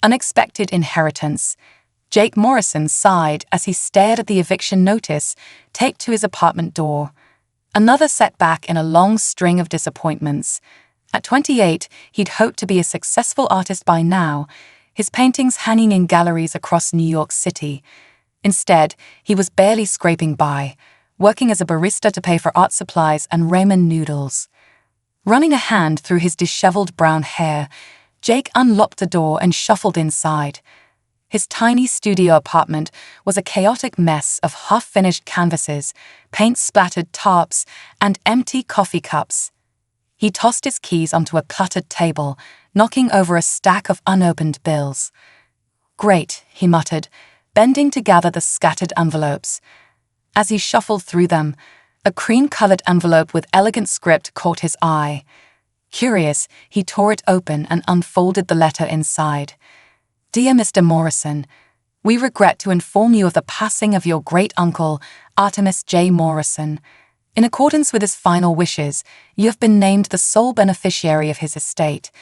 Unexpected inheritance. Jake Morrison sighed as he stared at the eviction notice taped to his apartment door. Another setback in a long string of disappointments. At 28, he'd hoped to be a successful artist by now, his paintings hanging in galleries across New York City. Instead, he was barely scraping by, working as a barista to pay for art supplies and ramen noodles. Running a hand through his disheveled brown hair, Jake unlocked the door and shuffled inside. His tiny studio apartment was a chaotic mess of half-finished canvases, paint-splattered tarps, and empty coffee cups. He tossed his keys onto a cluttered table, knocking over a stack of unopened bills. "Great," he muttered, bending to gather the scattered envelopes. As he shuffled through them, a cream-colored envelope with elegant script caught his eye. Curious, he tore it open and unfolded the letter inside. "Dear Mr. Morrison, we regret to inform you of the passing of your great-uncle, Artemis J. Morrison. In accordance with his final wishes, you have been named the sole beneficiary of his estate.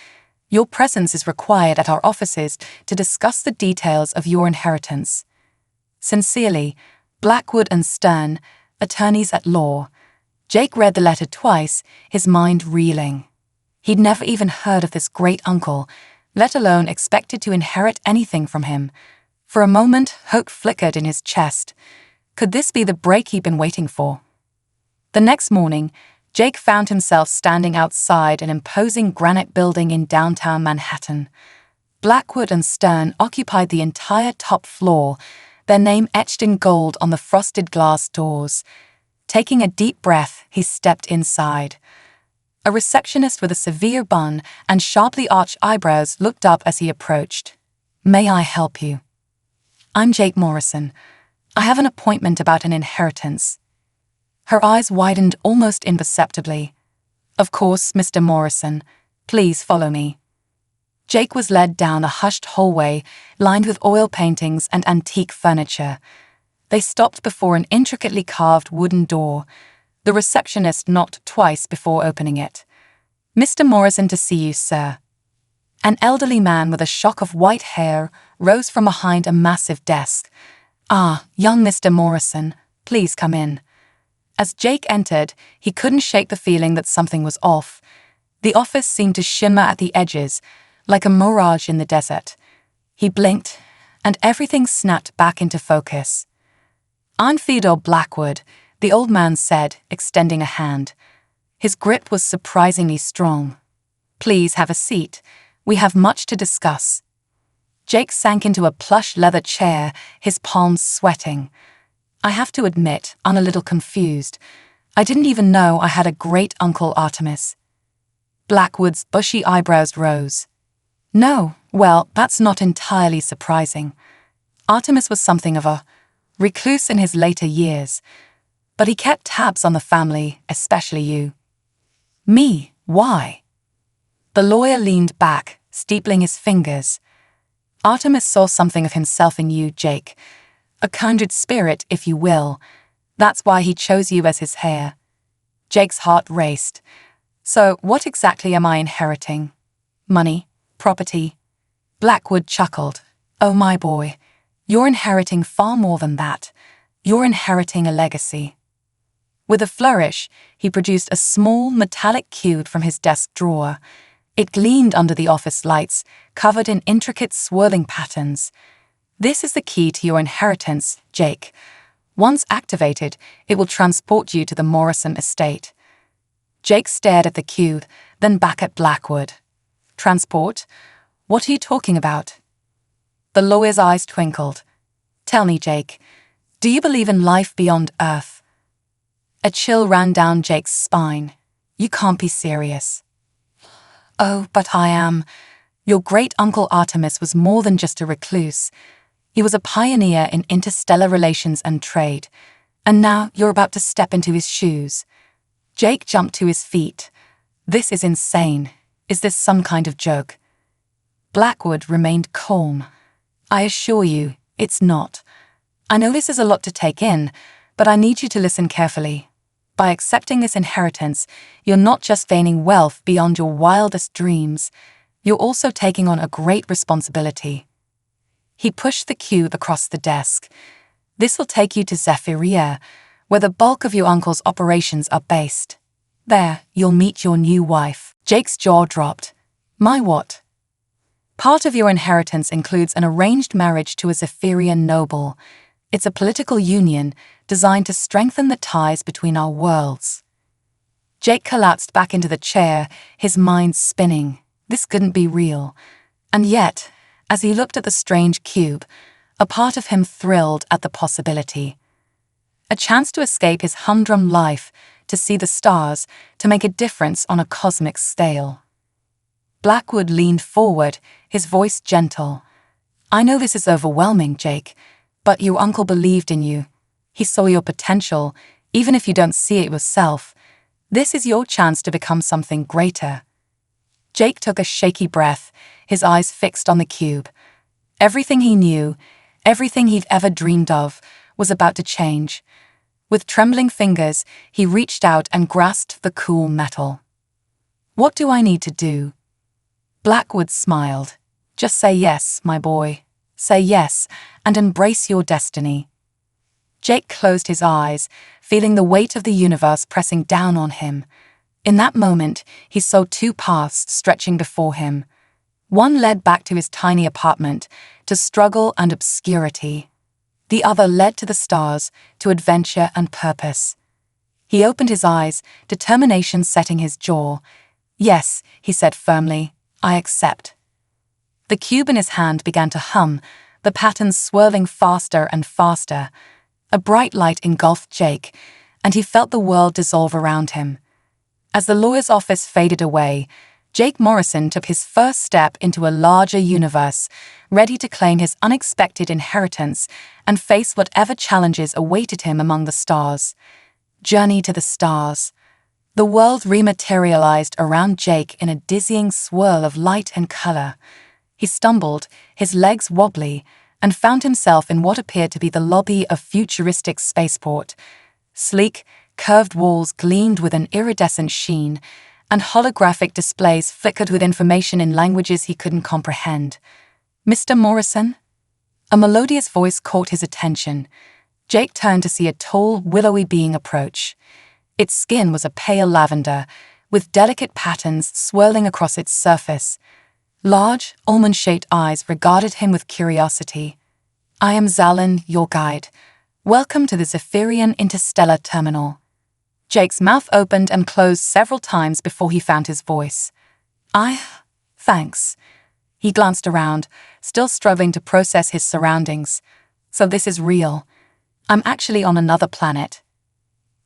Your presence is required at our offices to discuss the details of your inheritance. Sincerely, Blackwood and Stern, attorneys at law." Jake read the letter twice, his mind reeling. He'd never even heard of this great-uncle, let alone expected to inherit anything from him. For a moment, hope flickered in his chest. Could this be the break he'd been waiting for? The next morning, Jake found himself standing outside an imposing granite building in downtown Manhattan. Blackwood and Stern occupied the entire top floor, their name etched in gold on the frosted glass doors. Taking a deep breath, he stepped inside. A receptionist with a severe bun and sharply arched eyebrows looked up as he approached. "May I help you?" "I'm Jake Morrison. I have an appointment about an inheritance." Her eyes widened almost imperceptibly. "Of course, Mr. Morrison. Please follow me." Jake was led down a hushed hallway lined with oil paintings and antique furniture. They stopped before an intricately carved wooden door. The receptionist knocked twice before opening it. "Mr. Morrison to see you, sir." An elderly man with a shock of white hair rose from behind a massive desk. "Ah, young Mr. Morrison, please come in." As Jake entered, he couldn't shake the feeling that something was off. The office seemed to shimmer at the edges, like a mirage in the desert. He blinked, and everything snapped back into focus. "I'm Theodore Blackwood," the old man said, extending a hand. His grip was surprisingly strong. "Please have a seat. We have much to discuss." Jake sank into a plush leather chair, his palms sweating. "I have to admit, I'm a little confused. I didn't even know I had a great-uncle Artemis." Blackwood's bushy eyebrows rose. "No, well, that's not entirely surprising. Artemis was something of a recluse in his later years, but he kept tabs on the family, especially you." "Me? Why?" The lawyer leaned back, steepling his fingers. "Artemis saw something of himself in you, Jake. A kindred spirit, if you will. That's why he chose you as his heir." Jake's heart raced. "So what exactly am I inheriting? Money? Property?" Blackwood chuckled. "Oh, my boy, you're inheriting far more than that. You're inheriting a legacy." With a flourish, he produced a small, metallic cube from his desk drawer. It gleamed under the office lights, covered in intricate swirling patterns. "This is the key to your inheritance, Jake. Once activated, it will transport you to the Morrison estate." Jake stared at the cube, then back at Blackwood. "Transport? What are you talking about?" The lawyer's eyes twinkled. "Tell me, Jake, do you believe in life beyond Earth?" A chill ran down Jake's spine. "You can't be serious." "Oh, but I am. Your great-uncle Artemis was more than just a recluse. He was a pioneer in interstellar relations and trade. And now you're about to step into his shoes." Jake jumped to his feet. "This is insane. Is this some kind of joke?" Blackwood remained calm. "I assure you, it's not. I know this is a lot to take in, but I need you to listen carefully. By accepting this inheritance, you're not just gaining wealth beyond your wildest dreams. You're also taking on a great responsibility. He pushed the cube across the desk. This will take you to Zephyria, where the bulk of your uncle's operations are based. There, you'll meet your new wife. Jake's jaw dropped. My what? Part of your inheritance includes an arranged marriage to a Zephyrian noble. It's a political union designed to strengthen the ties between our worlds. Jake collapsed back into the chair, his mind spinning. This couldn't be real. And yet, as he looked at the strange cube, a part of him thrilled at the possibility. A chance to escape his humdrum life, to see the stars, to make a difference on a cosmic scale. Blackwood leaned forward, his voice gentle. I know this is overwhelming, Jake, but your uncle believed in you. He saw your potential, even if you don't see it yourself. This is your chance to become something greater. Jake took a shaky breath, his eyes fixed on the cube. Everything he knew, everything he'd ever dreamed of, was about to change. With trembling fingers, he reached out and grasped the cool metal. What do I need to do? Blackwood smiled. Just say yes, my boy. Say yes, and embrace your destiny. Jake closed his eyes, feeling the weight of the universe pressing down on him. In that moment, he saw two paths stretching before him. One led back to his tiny apartment, to struggle and obscurity. The other led to the stars, to adventure and purpose. He opened his eyes, determination setting his jaw. Yes, he said firmly, I accept. The cube in his hand began to hum, the patterns swirling faster and faster. A bright light engulfed Jake, and he felt the world dissolve around him. As the lawyer's office faded away, Jake Morrison took his first step into a larger universe, ready to claim his unexpected inheritance and face whatever challenges awaited him among the stars. Journey to the stars. The world rematerialized around Jake in a dizzying swirl of light and color. He stumbled, his legs wobbly, and found himself in what appeared to be the lobby of futuristic spaceport. Sleek, curved walls gleamed with an iridescent sheen, and holographic displays flickered with information in languages he couldn't comprehend. Mr. Morrison? A melodious voice caught his attention. Jake turned to see a tall, willowy being approach. Its skin was a pale lavender, with delicate patterns swirling across its surface. Large, almond-shaped eyes regarded him with curiosity. I am Zalin, your guide. Welcome to the Zephyrian Interstellar Terminal. Jake's mouth opened and closed several times before he found his voice. Thanks. He glanced around, still struggling to process his surroundings. So this is real. I'm actually on another planet.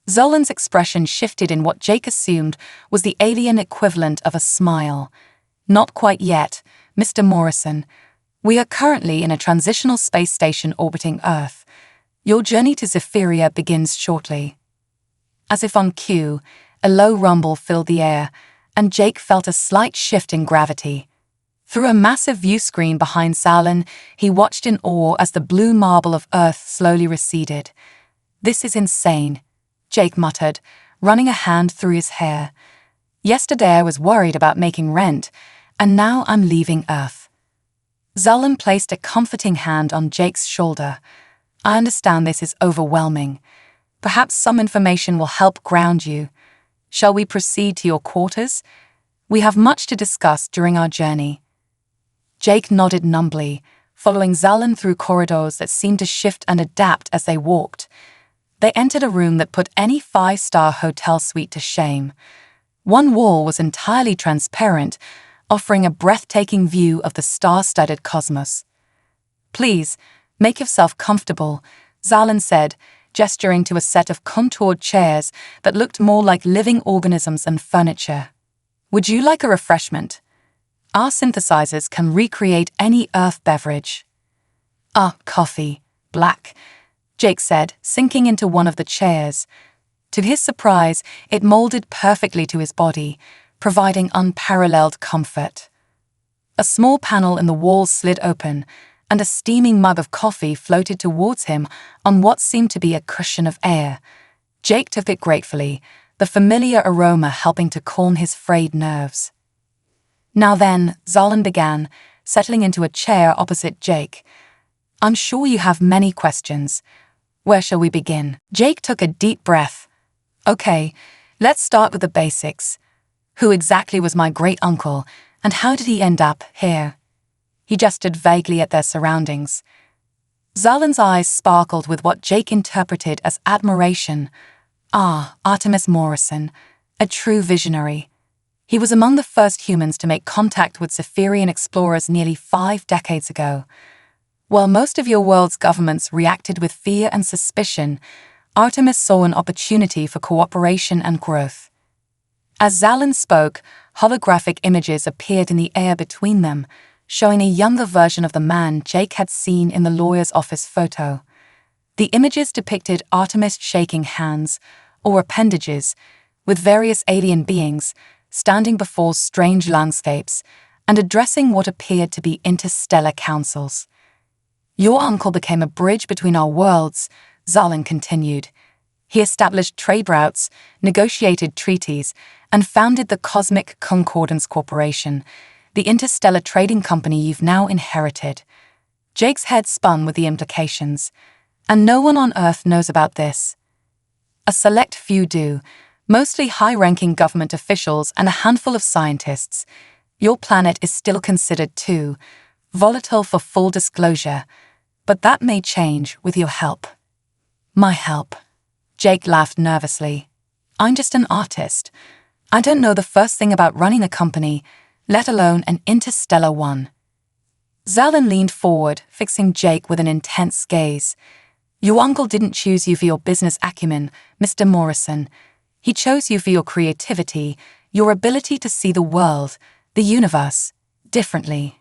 Zolan's expression shifted in what Jake assumed was the alien equivalent of a smile. Not quite yet, Mr. Morrison. We are currently in a transitional space station orbiting Earth. Your journey to Zephyria begins shortly. As if on cue, a low rumble filled the air, and Jake felt a slight shift in gravity. Through a massive view screen behind Zalin, he watched in awe as the blue marble of Earth slowly receded. This is insane, Jake muttered, running a hand through his hair. Yesterday I was worried about making rent, and now I'm leaving Earth. Zalin placed a comforting hand on Jake's shoulder. I understand this is overwhelming. Perhaps some information will help ground you. Shall we proceed to your quarters? We have much to discuss during our journey. Jake nodded numbly, following Zalin through corridors that seemed to shift and adapt as they walked. They entered a room that put any five-star hotel suite to shame. One wall was entirely transparent, offering a breathtaking view of the star-studded cosmos. Please, make yourself comfortable, Zalin said, gesturing to a set of contoured chairs that looked more like living organisms than furniture. Would you like a refreshment? Our synthesizers can recreate any Earth beverage. Coffee, black, Jake said, sinking into one of the chairs. To his surprise, it molded perfectly to his body, providing unparalleled comfort. A small panel in the wall slid open, and a steaming mug of coffee floated towards him on what seemed to be a cushion of air. Jake took it gratefully, the familiar aroma helping to calm his frayed nerves. Now then, Zalin began, settling into a chair opposite Jake. I'm sure you have many questions. Where shall we begin? Jake took a deep breath. Okay, let's start with the basics. Who exactly was my great-uncle, and how did he end up here? He gestured vaguely at their surroundings. Zalin's eyes sparkled with what Jake interpreted as admiration. Ah, Artemis Morrison, a true visionary. He was among the first humans to make contact with Zephyrian explorers nearly 5 decades ago. While most of your world's governments reacted with fear and suspicion, Artemis saw an opportunity for cooperation and growth. As Zalin spoke, holographic images appeared in the air between them, showing a younger version of the man Jake had seen in the lawyer's office photo. The images depicted Artemis shaking hands, or appendages, with various alien beings standing before strange landscapes and addressing what appeared to be interstellar councils. Your uncle became a bridge between our worlds, Zalin continued. He established trade routes, negotiated treaties, and founded the Cosmic Concordance Corporation, the interstellar trading company you've now inherited. Jake's head spun with the implications. And no one on Earth knows about this. A select few do, mostly high-ranking government officials and a handful of scientists. Your planet is still considered too volatile for full disclosure, but that may change with your help. My help? Jake laughed nervously. I'm just an artist. I don't know the first thing about running a company, let alone an interstellar one. Zalin leaned forward, fixing Jake with an intense gaze. Your uncle didn't choose you for your business acumen, Mr. Morrison. He chose you for your creativity, your ability to see the world, the universe, differently.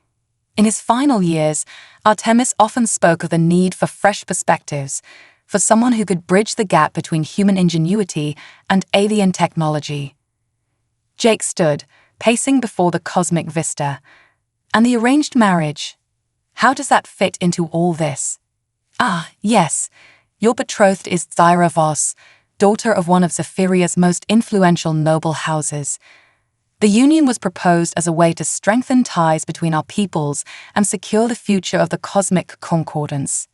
In his final years, Artemis often spoke of the need for fresh perspectives, for someone who could bridge the gap between human ingenuity and alien technology. Jake stood, pacing before the cosmic vista. And the arranged marriage? How does that fit into all this? Ah, yes, your betrothed is Zyra Voss, daughter of one of Zephyria's most influential noble houses. The union was proposed as a way to strengthen ties between our peoples and secure the future of the Cosmic Concordance.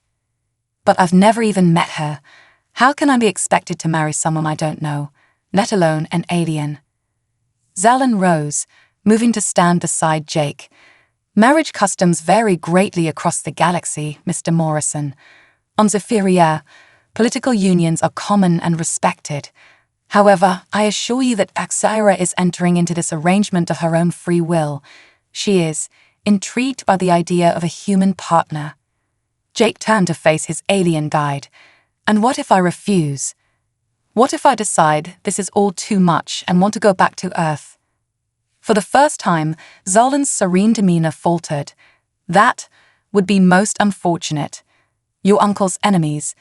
But I've never even met her. How can I be expected to marry someone I don't know, let alone an alien? Zalin rose, moving to stand beside Jake. Marriage customs vary greatly across the galaxy, Mr. Morrison. On Zephyria, political unions are common and respected. However, I assure you that Axira is entering into this arrangement of her own free will. She is intrigued by the idea of a human partner. Jake turned to face his alien guide. And what if I refuse? What if I decide this is all too much and want to go back to Earth? For the first time, Zalin's serene demeanor faltered. That would be most unfortunate. Your uncle's enemies,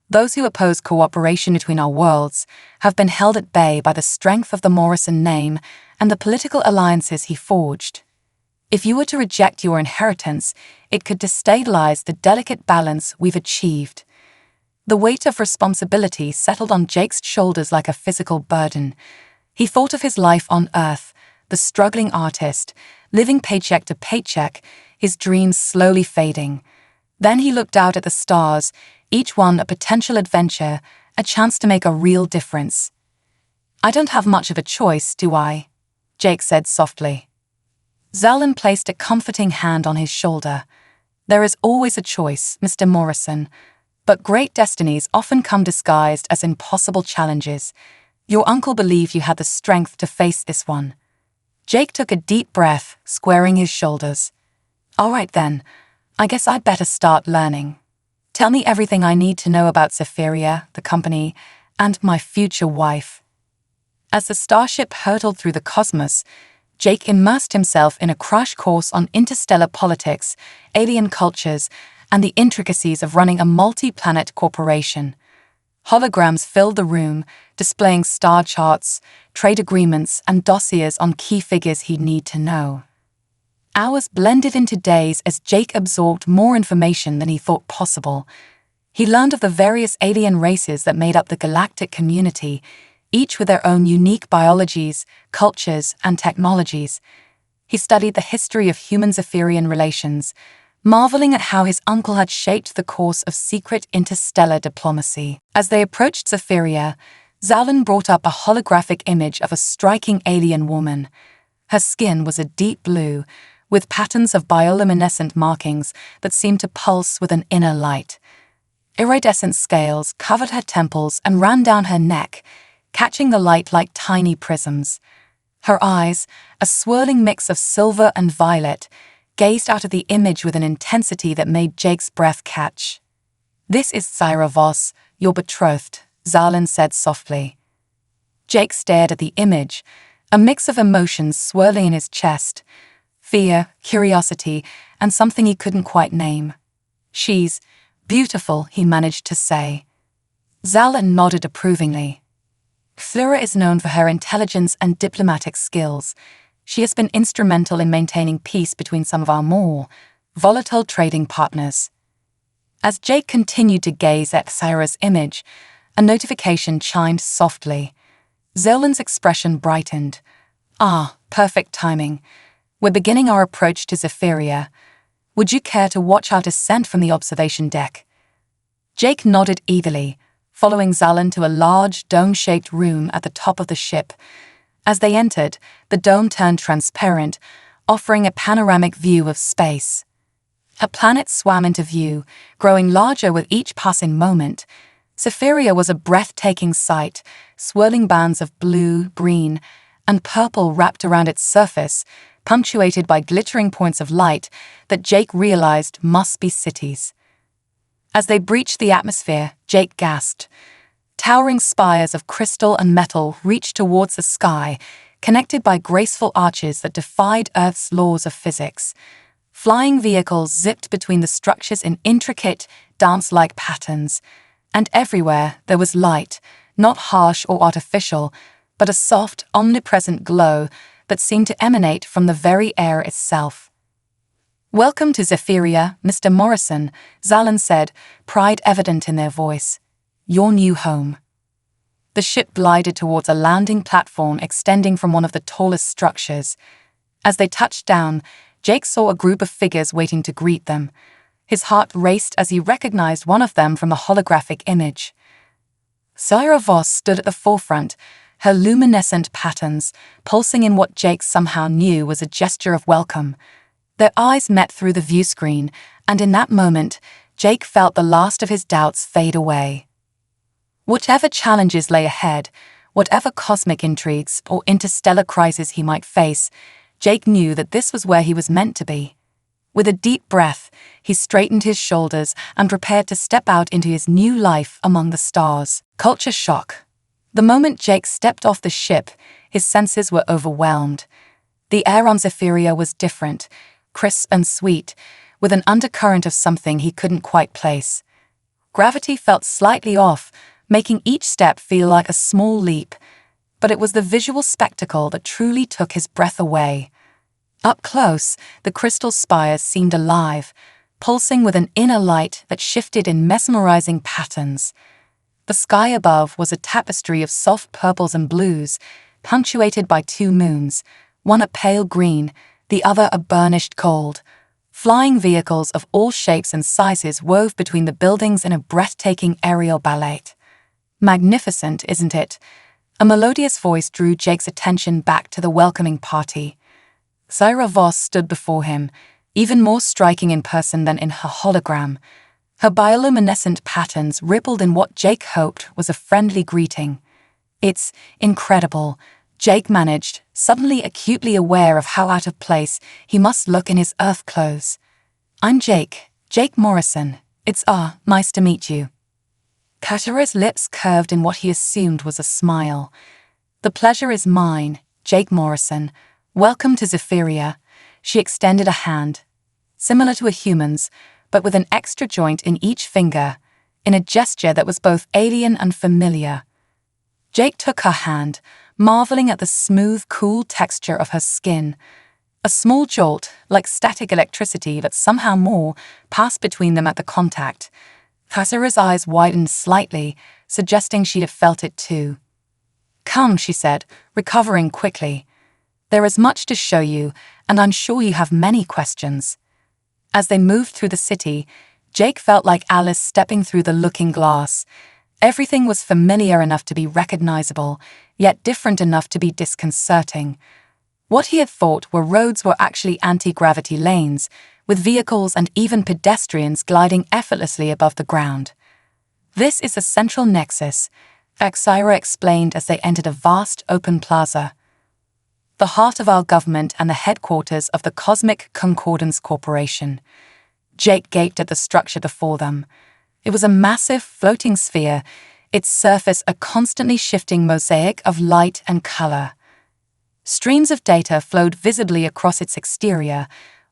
those who oppose cooperation between our worlds, have been held at bay by the strength of the Morrison name and the political alliances he forged. If you were to reject your inheritance, it could destabilize the delicate balance we've achieved. The weight of responsibility settled on Jake's shoulders like a physical burden. He thought of his life on Earth, the struggling artist, living paycheck to paycheck, his dreams slowly fading. Then he looked out at the stars, each one a potential adventure, a chance to make a real difference. I don't have much of a choice, do I? Jake said softly. Zalin placed a comforting hand on his shoulder. There is always a choice, Mr. Morrison, but great destinies often come disguised as impossible challenges. Your uncle believed you had the strength to face this one. Jake took a deep breath, squaring his shoulders. All right then, I guess I'd better start learning. Tell me everything I need to know about Zephyria, the company, and my future wife. As the starship hurtled through the cosmos, Jake immersed himself in a crash course on interstellar politics, alien cultures, and the intricacies of running a multi-planet corporation. Holograms filled the room, displaying star charts, trade agreements, and dossiers on key figures he'd need to know. Hours blended into days as Jake absorbed more information than he thought possible. He learned of the various alien races that made up the galactic community, each with their own unique biologies, cultures, and technologies. He studied the history of human-Zephyrian relations, marveling at how his uncle had shaped the course of secret interstellar diplomacy. As they approached Zephyria, Zalin brought up a holographic image of a striking alien woman. Her skin was a deep blue, with patterns of bioluminescent markings that seemed to pulse with an inner light. Iridescent scales covered her temples and ran down her neck, catching the light like tiny prisms. Her eyes, a swirling mix of silver and violet, gazed out of the image with an intensity that made Jake's breath catch. "This is Syra Voss, your betrothed," Zalin said softly. Jake stared at the image, a mix of emotions swirling in his chest: fear, curiosity, and something he couldn't quite name. "She's beautiful," he managed to say. Zalin nodded approvingly. Flura is known for her intelligence and diplomatic skills. She has been instrumental in maintaining peace between some of our more volatile trading partners. As Jake continued to gaze at Syra's image, a notification chimed softly. Zolan's expression brightened. "Ah, perfect timing. We're beginning our approach to Zephyria. Would you care to watch our descent from the observation deck?" Jake nodded eagerly, following Zalin to a large, dome-shaped room at the top of the ship. As they entered, the dome turned transparent, offering a panoramic view of space. A planet swam into view, growing larger with each passing moment. Zephyria was a breathtaking sight, swirling bands of blue, green, and purple wrapped around its surface, punctuated by glittering points of light that Jake realized must be cities. As they breached the atmosphere, Jake gasped. Towering spires of crystal and metal reached towards the sky, connected by graceful arches that defied Earth's laws of physics. Flying vehicles zipped between the structures in intricate, dance-like patterns. And everywhere there was light, not harsh or artificial, but a soft, omnipresent glow that seemed to emanate from the very air itself. "Welcome to Zephyria, Mr. Morrison," Zalin said, pride evident in their voice. "Your new home." The ship glided towards a landing platform extending from one of the tallest structures. As they touched down, Jake saw a group of figures waiting to greet them. His heart raced as he recognized one of them from the holographic image. Syra Voss stood at the forefront, her luminescent patterns pulsing in what Jake somehow knew was a gesture of welcome. Their eyes met through the view screen, and in that moment, Jake felt the last of his doubts fade away. Whatever challenges lay ahead, whatever cosmic intrigues or interstellar crises he might face, Jake knew that this was where he was meant to be. With a deep breath, he straightened his shoulders and prepared to step out into his new life among the stars. Culture shock. The moment Jake stepped off the ship, his senses were overwhelmed. The air on Zephyria was different, crisp and sweet, with an undercurrent of something he couldn't quite place. Gravity felt slightly off, making each step feel like a small leap, but it was the visual spectacle that truly took his breath away. Up close, the crystal spires seemed alive, pulsing with an inner light that shifted in mesmerizing patterns. The sky above was a tapestry of soft purples and blues, punctuated by two moons, one a pale green, the other a burnished gold. Flying vehicles of all shapes and sizes wove between the buildings in a breathtaking aerial ballet. "Magnificent, isn't it?" A melodious voice drew Jake's attention back to the welcoming party. Syra Voss stood before him, even more striking in person than in her hologram. Her bioluminescent patterns rippled in what Jake hoped was a friendly greeting. "It's incredible," Jake managed, suddenly acutely aware of how out of place he must look in his Earth clothes. "I'm Jake Morrison. It's nice to meet you." Katara's lips curved in what he assumed was a smile. "The pleasure is mine, Jake Morrison. Welcome to Zephyria." She extended a hand, similar to a human's, but with an extra joint in each finger, in a gesture that was both alien and familiar. Jake took her hand, marveling at the smooth, cool texture of her skin. A small jolt, like static electricity but somehow more, passed between them at the contact. Katara's eyes widened slightly, suggesting she'd have felt it too. "Come," she said, recovering quickly. There is much to show you, and I'm sure you have many questions." As they moved through the city, Jake felt like Alice stepping through the looking glass. Everything was familiar enough to be recognizable, yet different enough to be disconcerting. What he had thought roads were actually anti-gravity lanes, with vehicles and even pedestrians gliding effortlessly above the ground. "This is the central nexus," HFY explained as they entered a vast open plaza. "The heart of our government and the headquarters of the Cosmic Concordance Corporation." Jake gaped at the structure before them. It was a massive floating sphere, its surface a constantly shifting mosaic of light and color. Streams of data flowed visibly across its exterior,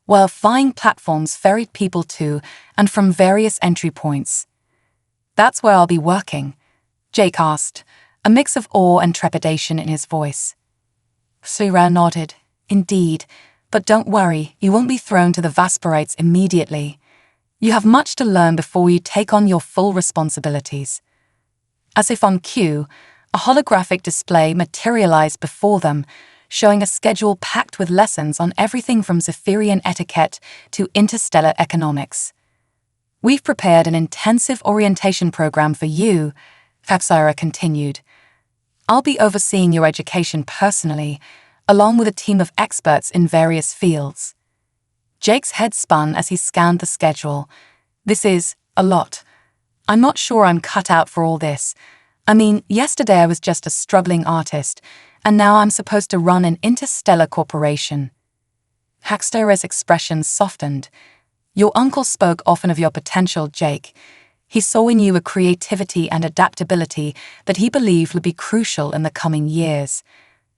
while flying platforms ferried people to and from various entry points. "That's where I'll be working?" Jake asked, a mix of awe and trepidation in his voice. HFY nodded. "Indeed, but don't worry, you won't be thrown to the Vasporites immediately. You have much to learn before you take on your full responsibilities." As if on cue, a holographic display materialized before them, showing a schedule packed with lessons on everything from Zephyrian etiquette to interstellar economics. "We've prepared an intensive orientation program for you," HFY continued. "I'll be overseeing your education personally, along with a team of experts in various fields." Jake's head spun as he scanned the schedule. "This is a lot. I'm not sure I'm cut out for all this. I mean, yesterday I was just a struggling artist, and now I'm supposed to run an interstellar corporation." HFY's expression softened. "Your uncle spoke often of your potential, Jake. He saw in you a creativity and adaptability that he believed would be crucial in the coming years.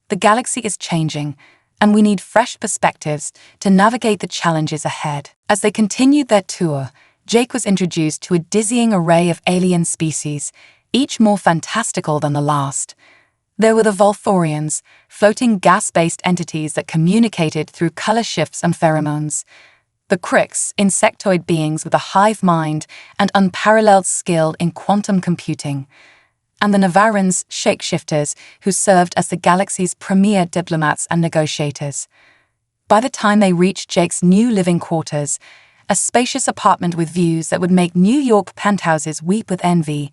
The galaxy is changing, and we need fresh perspectives to navigate the challenges ahead." As they continued their tour, Jake was introduced to a dizzying array of alien species, each more fantastical than the last. There were the Volthorians, floating gas-based entities that communicated through color shifts and pheromones. The Crix, insectoid beings with a hive mind and unparalleled skill in quantum computing. And the Navarans, shapeshifters, who served as the galaxy's premier diplomats and negotiators. By the time they reached Jake's new living quarters, a spacious apartment with views that would make New York penthouses weep with envy,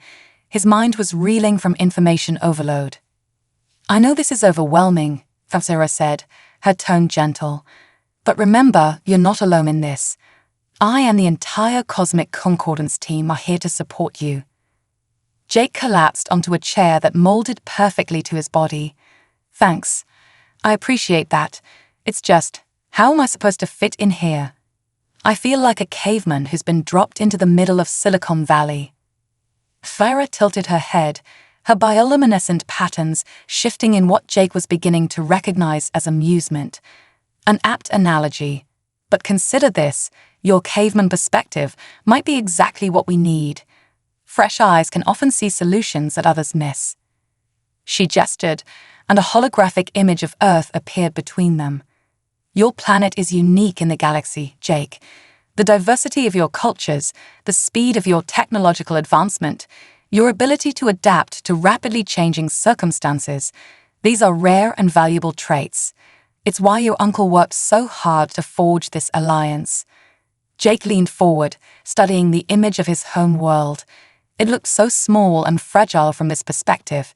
his mind was reeling from information overload. "I know this is overwhelming," HFY said, her tone gentle. "But remember, you're not alone in this. I and the entire Cosmic Concordance team are here to support you." Jake collapsed onto a chair that molded perfectly to his body. "Thanks. I appreciate that. It's just, how am I supposed to fit in here? I feel like a caveman who's been dropped into the middle of Silicon Valley." HFY tilted her head, her bioluminescent patterns shifting in what Jake was beginning to recognize as amusement. An apt analogy. But consider this, your caveman perspective might be exactly what we need. Fresh eyes can often see solutions that others miss. She gestured, and a holographic image of Earth appeared between them. "Your planet is unique in the galaxy, Jake. The diversity of your cultures, the speed of your technological advancement, your ability to adapt to rapidly changing circumstances, these are rare and valuable traits. It's why your uncle worked so hard to forge this alliance." Jake leaned forward, studying the image of his home world. It looked so small and fragile from this perspective.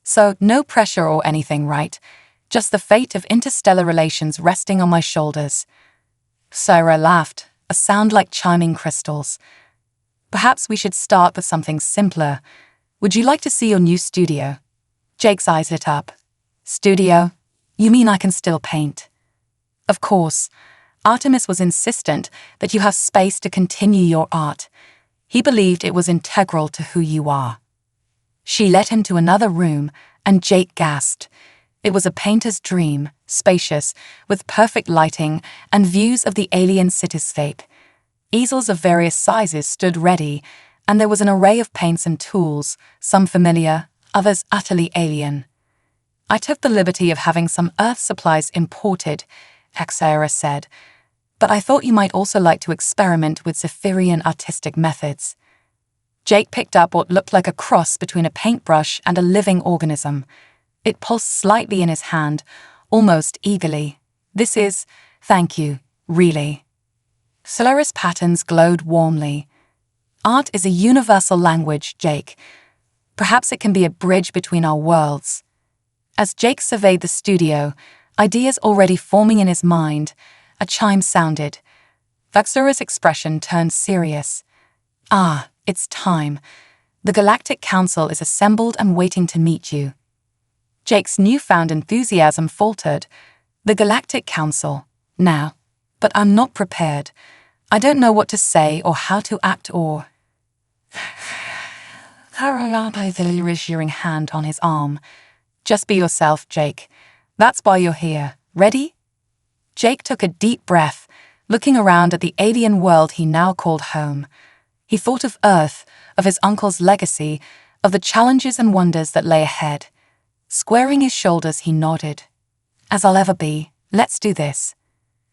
So no pressure or anything, right? Just the fate of interstellar relations resting on my shoulders. HFY laughed, a sound like chiming crystals. "Perhaps we should start with something simpler. Would you like to see your new studio?" Jake's eyes lit up. "Studio? You mean I can still paint?" "Of course. Artemis was insistent that you have space to continue your art. He believed it was integral to who you are." She led him to another room, and Jake gasped. It was a painter's dream, spacious, with perfect lighting and views of the alien cityscape. Easels of various sizes stood ready, and there was an array of paints and tools, some familiar, others utterly alien. "I took the liberty of having some Earth supplies imported," HFY said, "but I thought you might also like to experiment with Zephyrian artistic methods." Jake picked up what looked like a cross between a paintbrush and a living organism. It pulsed slightly in his hand, almost eagerly. "This is, thank you, really." Solaris Patterns glowed warmly. "Art is a universal language, Jake. Perhaps it can be a bridge between our worlds." As Jake surveyed the studio, ideas already forming in his mind, a chime sounded. Vaxura's expression turned serious. "Ah, it's time. The Galactic Council is assembled and waiting to meet you." Jake's newfound enthusiasm faltered. "The Galactic Council. Now. But I'm not prepared. I don't know what to say or how to act or—" the reassuring hand on his arm. "Just be yourself, Jake. That's why you're here. Ready?" Jake took a deep breath, looking around at the alien world he now called home. He thought of Earth, of his uncle's legacy, of the challenges and wonders that lay ahead. Squaring his shoulders, he nodded. "As I'll ever be, let's do this."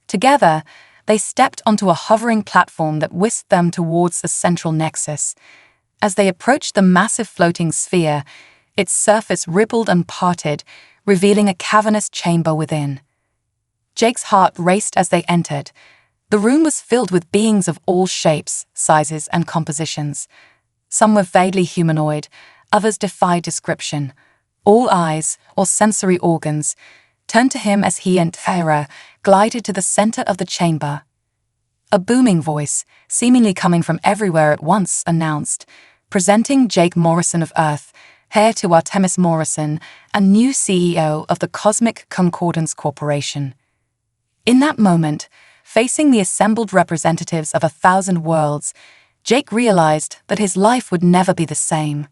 Together, they stepped onto a hovering platform that whisked them towards the central nexus. As they approached the massive floating sphere, its surface rippled and parted, revealing a cavernous chamber within. Jake's heart raced as they entered. The room was filled with beings of all shapes, sizes, and compositions. Some were vaguely humanoid, others defied description. All eyes, or sensory organs, turned to him as he and Tyra glided to the center of the chamber. A booming voice, seemingly coming from everywhere at once, announced, "Presenting Jake Morrison of Earth, heir to Artemis Morrison and new CEO of the Cosmic Concordance Corporation." In that moment, facing the assembled representatives of 1,000 worlds, Jake realized that his life would never be the same.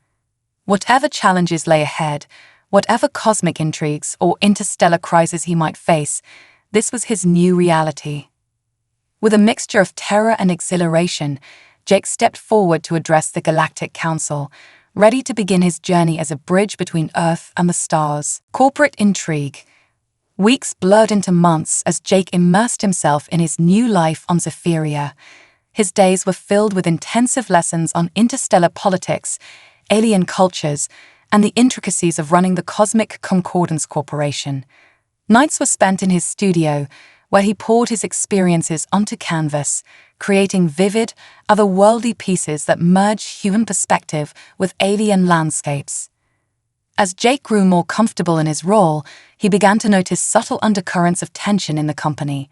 Whatever challenges lay ahead, whatever cosmic intrigues or interstellar crises he might face, this was his new reality. With a mixture of terror and exhilaration, Jake stepped forward to address the Galactic Council, ready to begin his journey as a bridge between Earth and the stars. Corporate intrigue. Weeks blurred into months as Jake immersed himself in his new life on Zephyria. His days were filled with intensive lessons on interstellar politics, alien cultures, and the intricacies of running the Cosmic Concordance Corporation. Nights were spent in his studio, where he poured his experiences onto canvas, creating vivid, otherworldly pieces that merged human perspective with alien landscapes. As Jake grew more comfortable in his role, he began to notice subtle undercurrents of tension in the company.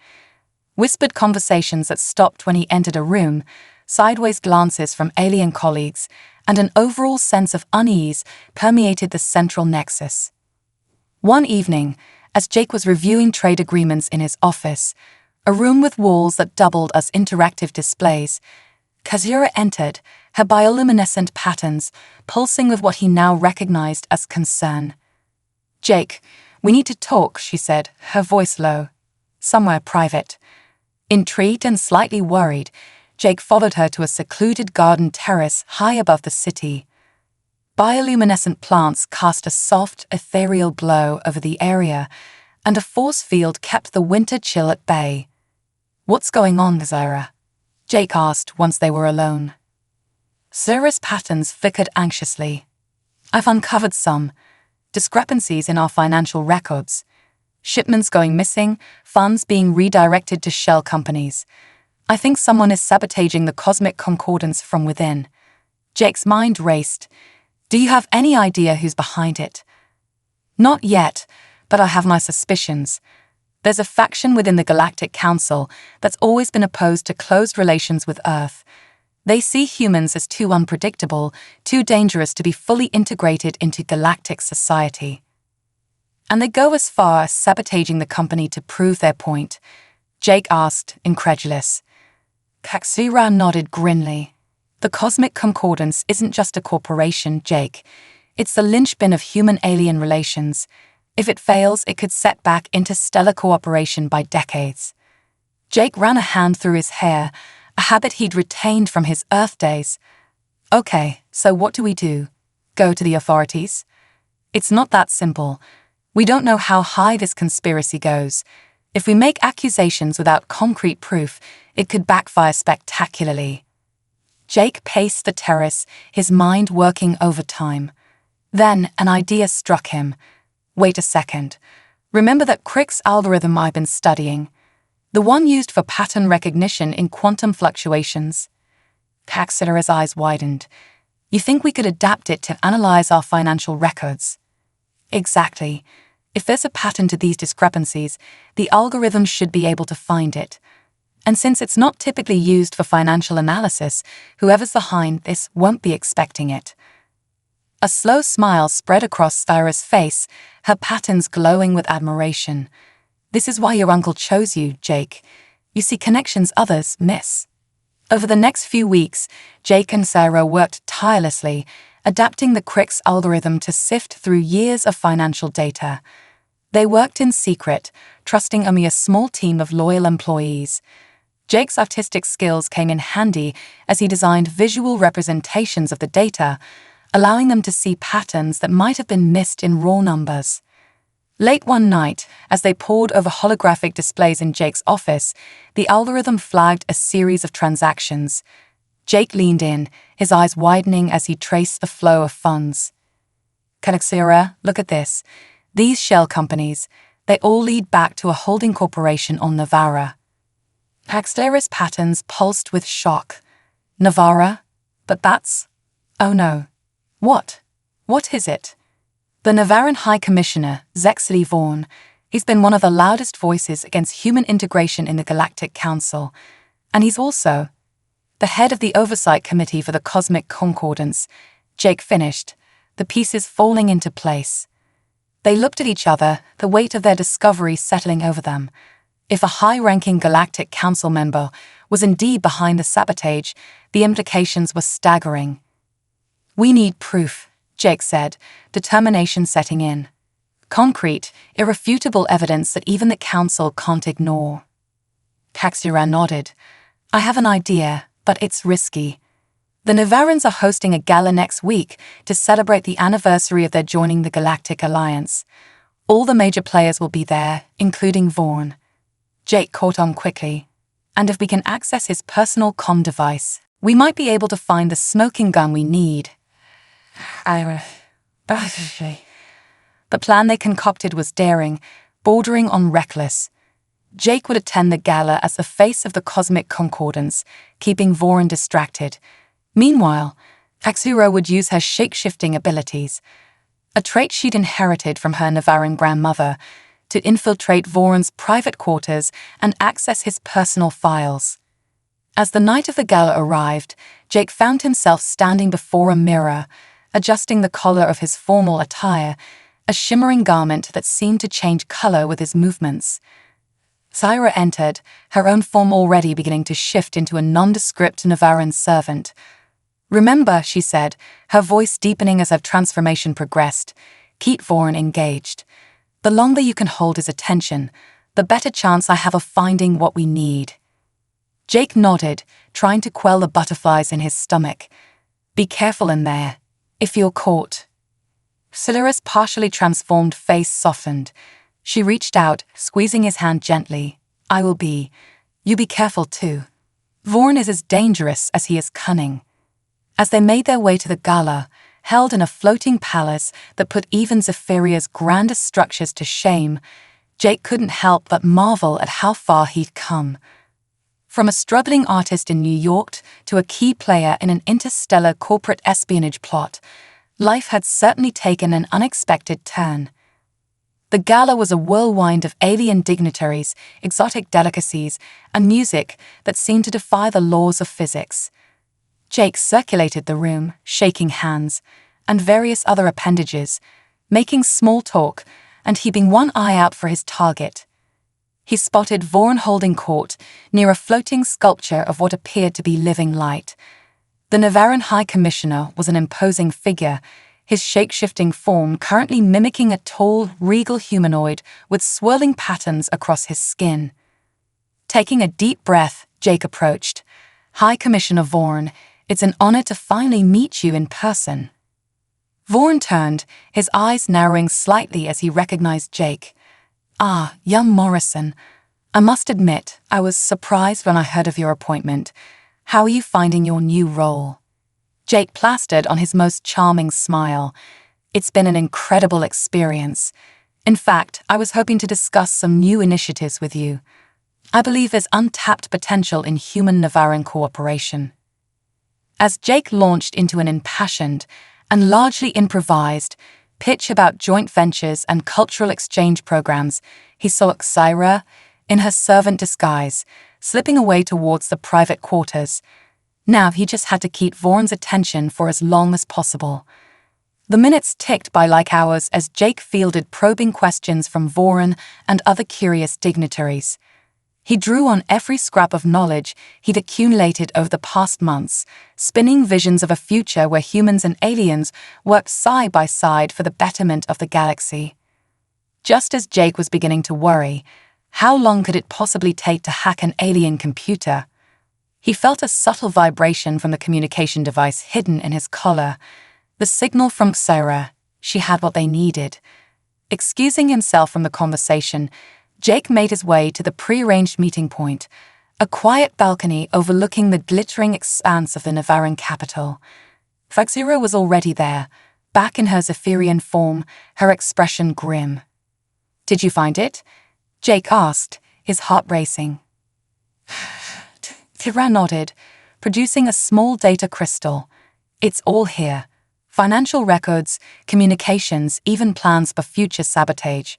Whispered conversations that stopped when he entered a room, sideways glances from alien colleagues, and an overall sense of unease permeated the central nexus. One evening, as Jake was reviewing trade agreements in his office, a room with walls that doubled as interactive displays, Kazura entered, her bioluminescent patterns pulsing with what he now recognized as concern. "Jake, we need to talk," she said, her voice low. "Somewhere private." Intrigued and slightly worried, Jake followed her to a secluded garden terrace high above the city. Bioluminescent plants cast a soft, ethereal glow over the area, and a force field kept the winter chill at bay. "What's going on, Zaira?" Jake asked once they were alone. Zaira's patterns flickered anxiously. "I've uncovered some discrepancies in our financial records. Shipments going missing, funds being redirected to shell companies. I think someone is sabotaging the Cosmic Concordance from within." Jake's mind raced. "Do you have any idea who's behind it?" "Not yet, but I have my suspicions. There's a faction within the Galactic Council that's always been opposed to closed relations with Earth. They see humans as too unpredictable, too dangerous to be fully integrated into galactic society. And they go as far as sabotaging the company to prove their point," Jake asked, incredulous. Kaxira nodded grimly. "The Cosmic Concordance isn't just a corporation, Jake. It's the linchpin of human-alien relations. If it fails, it could set back interstellar cooperation by decades." Jake ran a hand through his hair, a habit he'd retained from his Earth days. "Okay, so what do we do? Go to the authorities?" "It's not that simple. We don't know how high this conspiracy goes. If we make accusations without concrete proof, it could backfire spectacularly." Jake paced the terrace, his mind working overtime. Then an idea struck him. "Wait a second. Remember that Crick's algorithm I've been studying? The one used for pattern recognition in quantum fluctuations? Caxeter's eyes widened. You think we could adapt it to analyze our financial records? Exactly. If there's a pattern to these discrepancies, the algorithm should be able to find it. And since it's not typically used for financial analysis, whoever's behind this won't be expecting it. A slow smile spread across Thyra's face, her patterns glowing with admiration. This is why your uncle chose you, Jake. You see connections others miss. Over the next few weeks, Jake and Thyra worked tirelessly, adapting the Crick's algorithm to sift through years of financial data. They worked in secret, trusting only a small team of loyal employees. Jake's artistic skills came in handy as he designed visual representations of the data, allowing them to see patterns that might have been missed in raw numbers. Late one night, as they pored over holographic displays in Jake's office, the algorithm flagged a series of transactions. Jake leaned in, his eyes widening as he traced the flow of funds. Caxera, look at this. These shell companies, they all lead back to a holding corporation on Navarra. Caxera's patterns pulsed with shock. Navarra? But that's... Oh no. What? What is it? The Navarran High Commissioner, Zexley Vaughn, he's been one of the loudest voices against human integration in the Galactic Council, and he's also the head of the Oversight Committee for the Cosmic Concordance. Jake finished, the pieces falling into place. They looked at each other, the weight of their discovery settling over them. If a high-ranking Galactic Council member was indeed behind the sabotage, the implications were staggering. We need proof, Jake said, determination setting in. Concrete, irrefutable evidence that even the Council can't ignore. Caxera nodded. I have an idea, but it's risky. The Navarrans are hosting a gala next week to celebrate the anniversary of their joining the Galactic Alliance. All the major players will be there, including Vaughn. Jake caught on quickly. And if we can access his personal comm device, we might be able to find the smoking gun we need. The plan they concocted was daring, bordering on reckless. Jake would attend the gala as the face of the Cosmic Concordance, keeping Vaughn distracted. Meanwhile, Caxera would use her shape-shifting abilities, a trait she'd inherited from her Navarran grandmother, to infiltrate Vaughn's private quarters and access his personal files. As the night of the gala arrived, Jake found himself standing before a mirror, adjusting the collar of his formal attire, a shimmering garment that seemed to change color with his movements. Thyra entered, her own form already beginning to shift into a nondescript Navarran servant. Remember, she said, her voice deepening as her transformation progressed, keep Vaughn engaged. The longer you can hold his attention, the better chance I have of finding what we need. Jake nodded, trying to quell the butterflies in his stomach. Be careful in there. If you're caught. Silara's partially transformed face softened. She reached out, squeezing his hand gently. I will be. You be careful too. Vaughn is as dangerous as he is cunning. As they made their way to the gala, held in a floating palace that put even Zephiria's grandest structures to shame, Jake couldn't help but marvel at how far he'd come. From a struggling artist in New York to a key player in an interstellar corporate espionage plot, life had certainly taken an unexpected turn. The gala was a whirlwind of alien dignitaries, exotic delicacies, and music that seemed to defy the laws of physics. Jake circulated the room, shaking hands, and various other appendages, making small talk and keeping one eye out for his target. He spotted Vaughn holding court near a floating sculpture of what appeared to be living light. The Navarran High Commissioner was an imposing figure, his shape-shifting form currently mimicking a tall, regal humanoid with swirling patterns across his skin. Taking a deep breath, Jake approached. High Commissioner Vaughn, it's an honor to finally meet you in person. Vaughn turned, his eyes narrowing slightly as he recognized Jake. Ah, young Morrison. I must admit, I was surprised when I heard of your appointment. How are you finding your new role? Jake plastered on his most charming smile. It's been an incredible experience. In fact, I was hoping to discuss some new initiatives with you. I believe there's untapped potential in human-Navaran cooperation. As Jake launched into an impassioned and largely improvised pitch about joint ventures and cultural exchange programs, he saw Xyra, in her servant disguise, slipping away towards the private quarters. Now he just had to keep Voron's attention for as long as possible. The minutes ticked by like hours as Jake fielded probing questions from Voron and other curious dignitaries. He drew on every scrap of knowledge he'd accumulated over the past months, spinning visions of a future where humans and aliens worked side by side for the betterment of the galaxy. Just as Jake was beginning to worry, how long could it possibly take to hack an alien computer? He felt a subtle vibration from the communication device hidden in his collar. The signal from Xyra. She had what they needed. Excusing himself from the conversation, Jake made his way to the pre-arranged meeting point, a quiet balcony overlooking the glittering expanse of the Navaran capital. Xyra was already there, back in her Zephyrian form, her expression grim. "Did you find it?" Jake asked, his heart racing. Tira nodded, producing a small data crystal. "It's all here. Financial records, communications, even plans for future sabotage."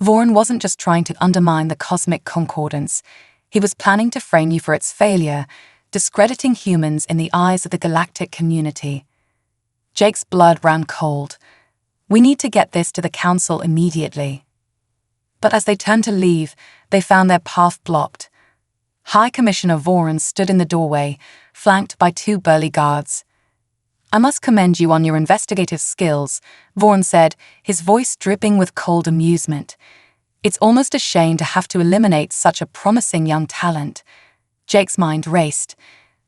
Voron wasn't just trying to undermine the cosmic concordance. He was planning to frame you for its failure, discrediting humans in the eyes of the galactic community. Jake's blood ran cold. "We need to get this to the Council immediately." But as they turned to leave, they found their path blocked. High Commissioner Voron stood in the doorway, flanked by two burly guards. "I must commend you on your investigative skills," Voron said, his voice dripping with cold amusement. "It's almost a shame to have to eliminate such a promising young talent." Jake's mind raced.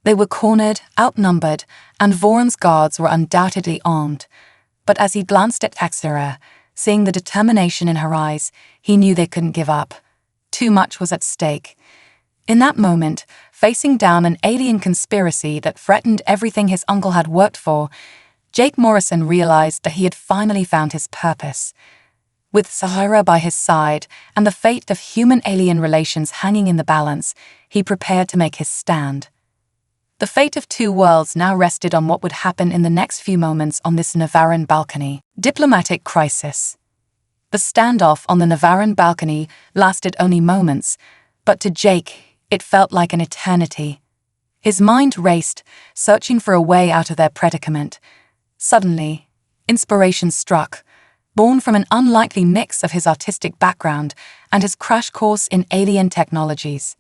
They were cornered, outnumbered, and Voron's guards were undoubtedly armed. But as he glanced at Xyra, seeing the determination in her eyes, he knew they couldn't give up. Too much was at stake. In that moment, facing down an alien conspiracy that threatened everything his uncle had worked for, Jake Morrison realized that he had finally found his purpose. With Xyra by his side and the fate of human-alien relations hanging in the balance, he prepared to make his stand. The fate of two worlds now rested on what would happen in the next few moments on this Navaran balcony. Diplomatic crisis. The standoff on the Navaran balcony lasted only moments, but to Jake, it felt like an eternity. His mind raced, searching for a way out of their predicament. Suddenly, inspiration struck, born from an unlikely mix of his artistic background and his crash course in alien technologies.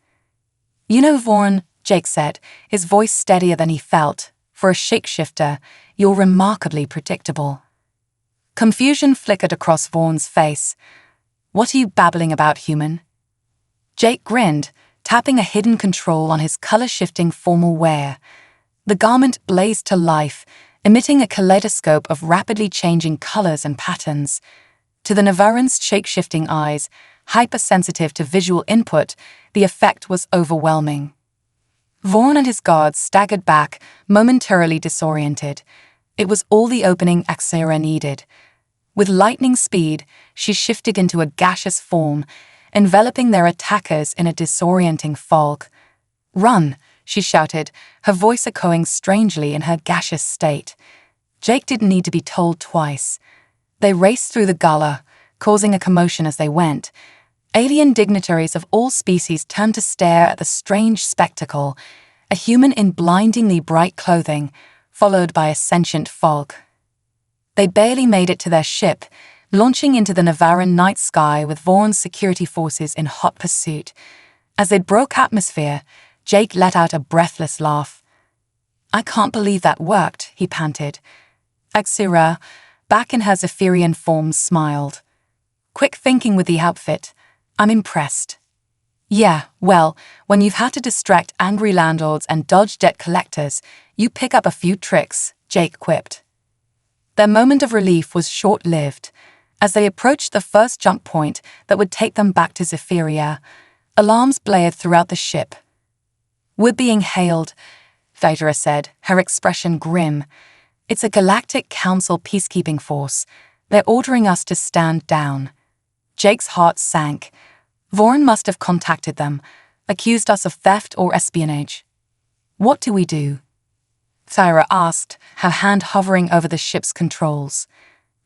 "You know, Voron," Jake said, his voice steadier than he felt, "for a shapeshifter, you're remarkably predictable." Confusion flickered across Voron's face. "What are you babbling about, human?" Jake grinned, tapping a hidden control on his color-shifting formal wear. The garment blazed to life, emitting a kaleidoscope of rapidly changing colors and patterns. To the Navaran's shape-shifting eyes, hypersensitive to visual input, the effect was overwhelming. Voron and his guards staggered back, momentarily disoriented. It was all the opening Xyra needed. With lightning speed, she shifted into a gaseous form, enveloping their attackers in a disorienting fog. "Run!" she shouted, her voice echoing strangely in her gaseous state. Jake didn't need to be told twice. They raced through the gala, causing a commotion as they went. Alien dignitaries of all species turned to stare at the strange spectacle, a human in blindingly bright clothing, followed by a sentient fog. They barely made it to their ship, launching into the Navaran night sky with Voron's security forces in hot pursuit. As they broke atmosphere, Jake let out a breathless laugh. "I can't believe that worked," he panted. Xyra, back in her Zephyrian form, smiled. "Quick thinking with the outfit. I'm impressed." "Yeah, well, when you've had to distract angry landlords and dodge debt collectors, you pick up a few tricks," Jake quipped. Their moment of relief was short-lived. As they approached the first jump point that would take them back to Zephyria, alarms blared throughout the ship. "We're being hailed," Phaedra said, her expression grim. "It's a Galactic Council peacekeeping force. They're ordering us to stand down." Jake's heart sank. Voron must have contacted them, accused us of theft or espionage. What do we do? Thyra asked, her hand hovering over the ship's controls.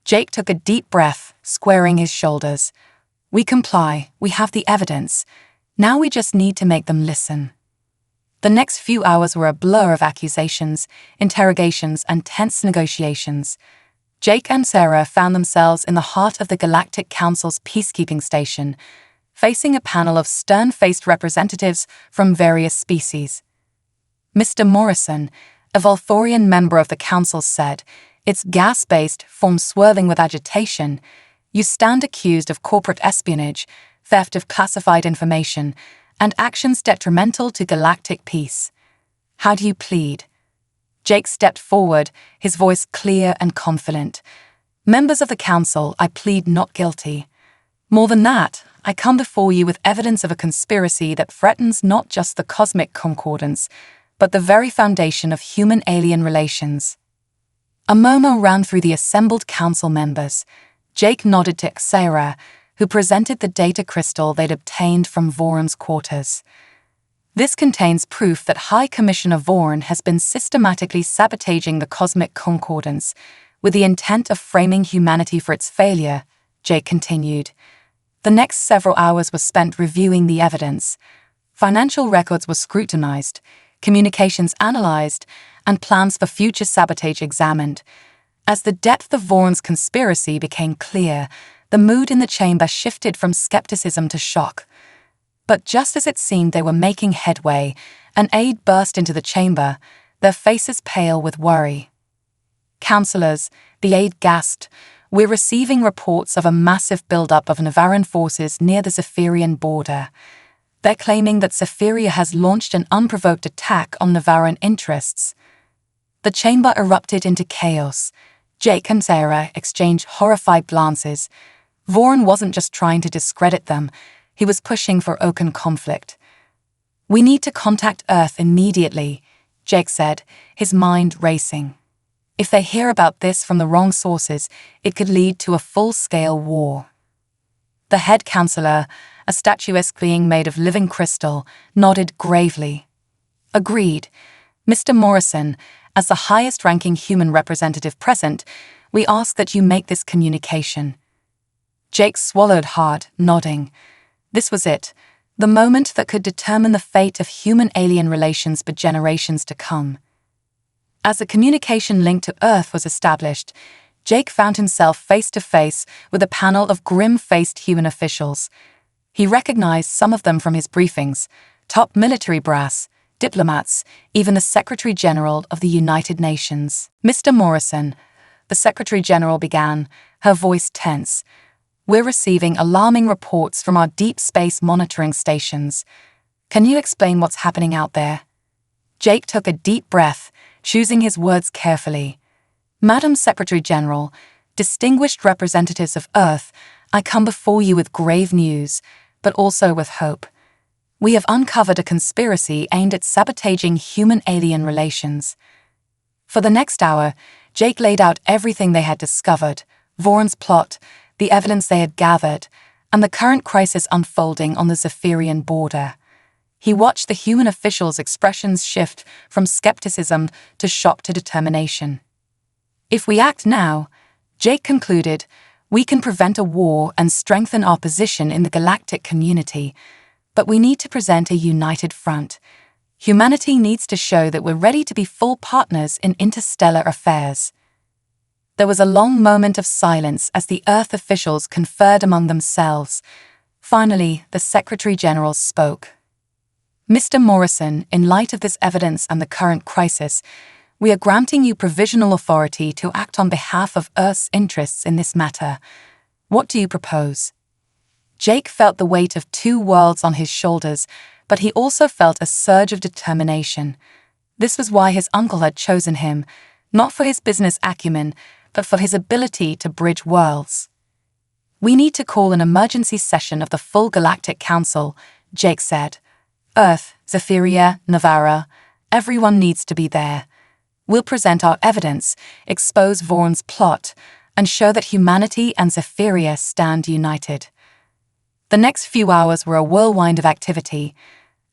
Jake took a deep breath, squaring his shoulders. We comply, we have the evidence. Now we just need to make them listen. The next few hours were a blur of accusations, interrogations, and tense negotiations. Jake and Sarah found themselves in the heart of the Galactic Council's peacekeeping station, facing a panel of stern-faced representatives from various species. Mr. Morrison, a Volthorian member of the council, said, its gas-based form swirling with agitation, you stand accused of corporate espionage, theft of classified information, and actions detrimental to galactic peace. How do you plead? Jake stepped forward, his voice clear and confident. Members of the council, I plead not guilty. More than that, I come before you with evidence of a conspiracy that threatens not just the cosmic concordance, but the very foundation of human-alien relations. A murmur ran through the assembled council members. Jake nodded to Sarah, who presented the data crystal they'd obtained from Voron's quarters. This contains proof that High Commissioner Voron has been systematically sabotaging the cosmic concordance with the intent of framing humanity for its failure, Jake continued. The next several hours were spent reviewing the evidence. Financial records were scrutinized, communications analyzed, and plans for future sabotage examined. As the depth of Voron's conspiracy became clear, the mood in the chamber shifted from skepticism to shock. But just as it seemed they were making headway, an aide burst into the chamber, their faces pale with worry. Councillors, the aide gasped, we're receiving reports of a massive buildup of Navaran forces near the Zephyrian border. They're claiming that Zephyria has launched an unprovoked attack on Navaran interests. The chamber erupted into chaos. Jake and Sarah exchanged horrified glances. Voron wasn't just trying to discredit them, he was pushing for open conflict. We need to contact Earth immediately, Jake said, his mind racing. If they hear about this from the wrong sources, it could lead to a full-scale war. The head councillor, a statuesque being made of living crystal, nodded gravely. Agreed. Mr. Morrison, as the highest-ranking human representative present, we ask that you make this communication. Jake swallowed hard, nodding. This was it, the moment that could determine the fate of human-alien relations for generations to come. As a communication link to Earth was established, Jake found himself face-to-face with a panel of grim-faced human officials. He recognized some of them from his briefings, top military brass, diplomats, even the Secretary General of the United Nations. Mr. Morrison, the Secretary General began, her voice tense. We're receiving alarming reports from our deep space monitoring stations. Can you explain what's happening out there? Jake took a deep breath, choosing his words carefully. Madam Secretary General, distinguished representatives of Earth, I come before you with grave news, but also with hope. We have uncovered a conspiracy aimed at sabotaging human-alien relations. For the next hour, Jake laid out everything they had discovered, Voron's plot, the evidence they had gathered, and the current crisis unfolding on the Zephyrian border. He watched the human officials' expressions shift from skepticism to shock to determination. If we act now, Jake concluded, we can prevent a war and strengthen our position in the galactic community, but we need to present a united front. Humanity needs to show that we're ready to be full partners in interstellar affairs. There was a long moment of silence as the Earth officials conferred among themselves. Finally, the Secretary General spoke. Mr. Morrison, in light of this evidence and the current crisis, we are granting you provisional authority to act on behalf of Earth's interests in this matter. What do you propose? Jake felt the weight of two worlds on his shoulders, but he also felt a surge of determination. This was why his uncle had chosen him, not for his business acumen, but for his ability to bridge worlds. We need to call an emergency session of the full Galactic Council, Jake said. Earth, Zephyria, Navara, everyone needs to be there. We'll present our evidence, expose Voron's plot, and show that humanity and Zephyria stand united. The next few hours were a whirlwind of activity.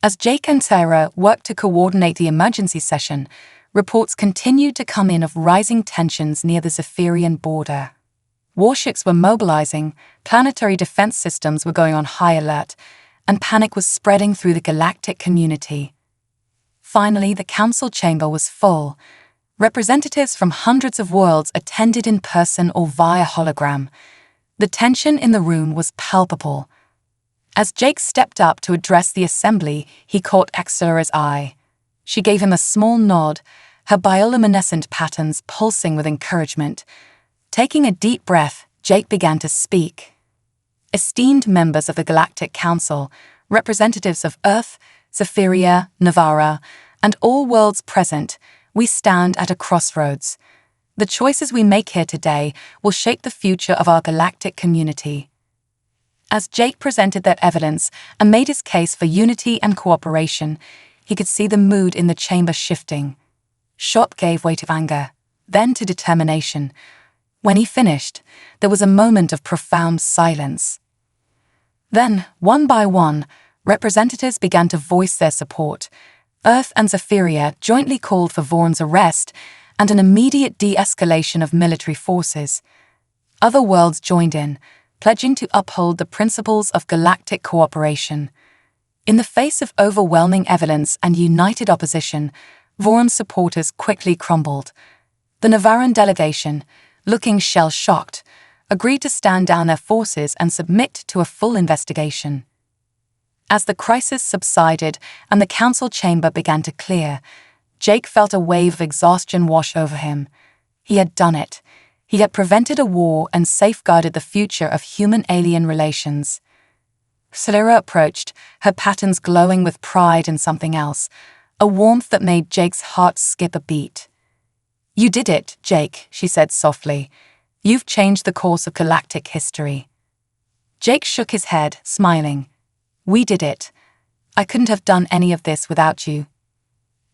As Jake and Sarah worked to coordinate the emergency session, reports continued to come in of rising tensions near the Zephyrian border. Warships were mobilizing, planetary defense systems were going on high alert, and panic was spreading through the galactic community. Finally, the council chamber was full. Representatives from hundreds of worlds attended in person or via hologram. The tension in the room was palpable. As Jake stepped up to address the assembly, he caught Axura's eye. She gave him a small nod, her bioluminescent patterns pulsing with encouragement. Taking a deep breath, Jake began to speak. Esteemed members of the Galactic Council, representatives of Earth, Zephyria, Navara, and all worlds present, we stand at a crossroads. The choices we make here today will shape the future of our galactic community. As Jake presented that evidence and made his case for unity and cooperation, he could see the mood in the chamber shifting. Shock gave way to anger, then to determination. When he finished, there was a moment of profound silence. Then, one by one, representatives began to voice their support. Earth and Zephyria jointly called for Vaughn's arrest and an immediate de-escalation of military forces. Other worlds joined in, pledging to uphold the principles of galactic cooperation. In the face of overwhelming evidence and united opposition, Vaughn's supporters quickly crumbled. The Navaran delegation, looking shell-shocked, agreed to stand down their forces and submit to a full investigation. As the crisis subsided and the council chamber began to clear, Jake felt a wave of exhaustion wash over him. He had done it. He had prevented a war and safeguarded the future of human-alien relations. Sarah approached, her patterns glowing with pride and something else, a warmth that made Jake's heart skip a beat. "You did it, Jake," she said softly. "You've changed the course of galactic history." Jake shook his head, smiling. "We did it. I couldn't have done any of this without you."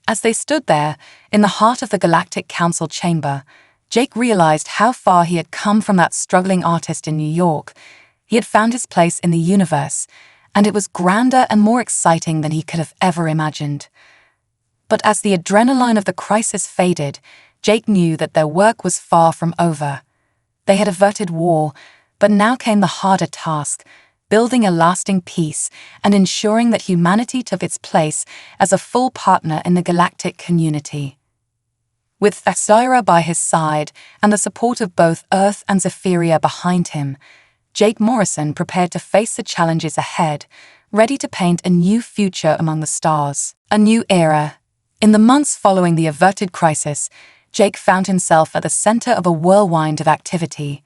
As they stood there, in the heart of the Galactic Council chamber, Jake realized how far he had come from that struggling artist in New York. He had found his place in the universe, and it was grander and more exciting than he could have ever imagined. But as the adrenaline of the crisis faded, Jake knew that their work was far from over. They had averted war, but now came the harder task, building a lasting peace and ensuring that humanity took its place as a full partner in the galactic community. With Axura by his side and the support of both Earth and Zephyria behind him, Jake Morrison prepared to face the challenges ahead, ready to paint a new future among the stars, a new era. In the months following the averted crisis, Jake found himself at the center of a whirlwind of activity.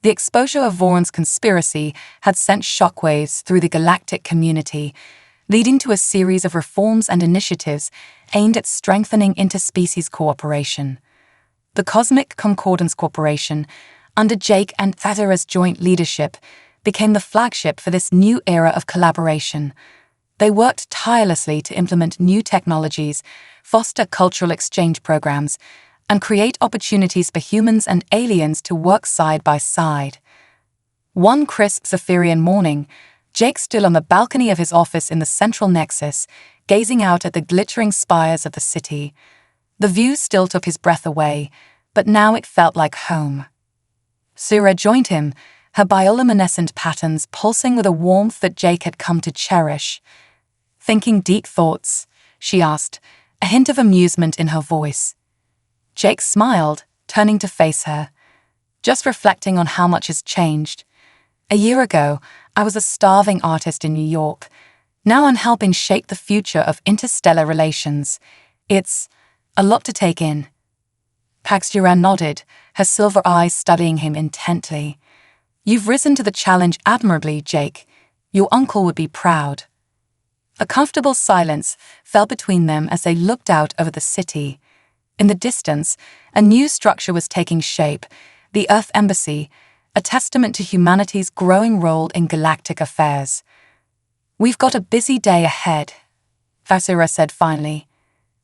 The exposure of Vaughn's conspiracy had sent shockwaves through the galactic community, leading to a series of reforms and initiatives aimed at strengthening interspecies cooperation. The Cosmic Concordance Corporation, under Jake and Axura's joint leadership, became the flagship for this new era of collaboration. They worked tirelessly to implement new technologies, foster cultural exchange programs, and create opportunities for humans and aliens to work side by side. One crisp Zephyrian morning, Jake stood on the balcony of his office in the central nexus, gazing out at the glittering spires of the city. The view still took his breath away, but now it felt like home. Sarah joined him, her bioluminescent patterns pulsing with a warmth that Jake had come to cherish. "Thinking deep thoughts?" she asked, a hint of amusement in her voice. Jake smiled, turning to face her. "Just reflecting on how much has changed. A year ago, I was a starving artist in New York. Now I'm helping shape the future of interstellar relations. It's a lot to take in." Axura nodded, her silver eyes studying him intently. "You've risen to the challenge admirably, Jake. Your uncle would be proud." A comfortable silence fell between them as they looked out over the city. In the distance, a new structure was taking shape, the Earth Embassy, a testament to humanity's growing role in galactic affairs. "We've got a busy day ahead," Axura said finally.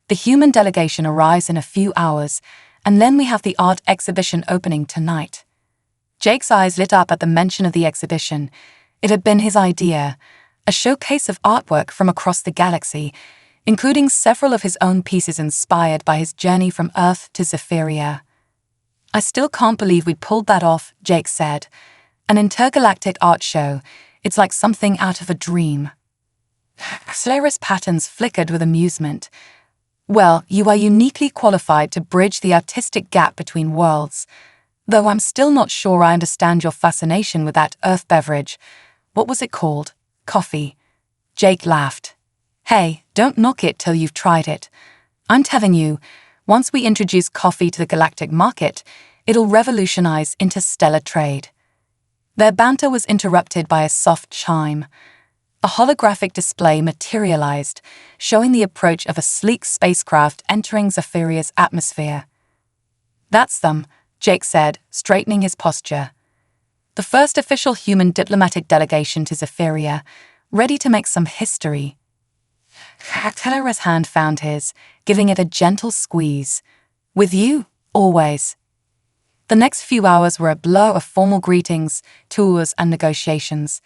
"The human delegation arrives in a few hours, and then we have the art exhibition opening tonight." Jake's eyes lit up at the mention of the exhibition. It had been his idea, a showcase of artwork from across the galaxy, including several of his own pieces inspired by his journey from Earth to Zephyria. "I still can't believe we pulled that off," Jake said. "An intergalactic art show. It's like something out of a dream." Slayer's patterns flickered with amusement. "Well, you are uniquely qualified to bridge the artistic gap between worlds. Though I'm still not sure I understand your fascination with that Earth beverage. What was it called? Coffee." Jake laughed. "Hey, don't knock it till you've tried it. I'm telling you, once we introduce coffee to the galactic market, it'll revolutionize interstellar trade." Their banter was interrupted by a soft chime. A holographic display materialized, showing the approach of a sleek spacecraft entering Zephyria's atmosphere. "That's them," Jake said, straightening his posture. "The first official human diplomatic delegation to Zephyria, ready to make some history." Teller's hand found his, giving it a gentle squeeze. "With you, always." The next few hours were a blur of formal greetings, tours, and negotiations.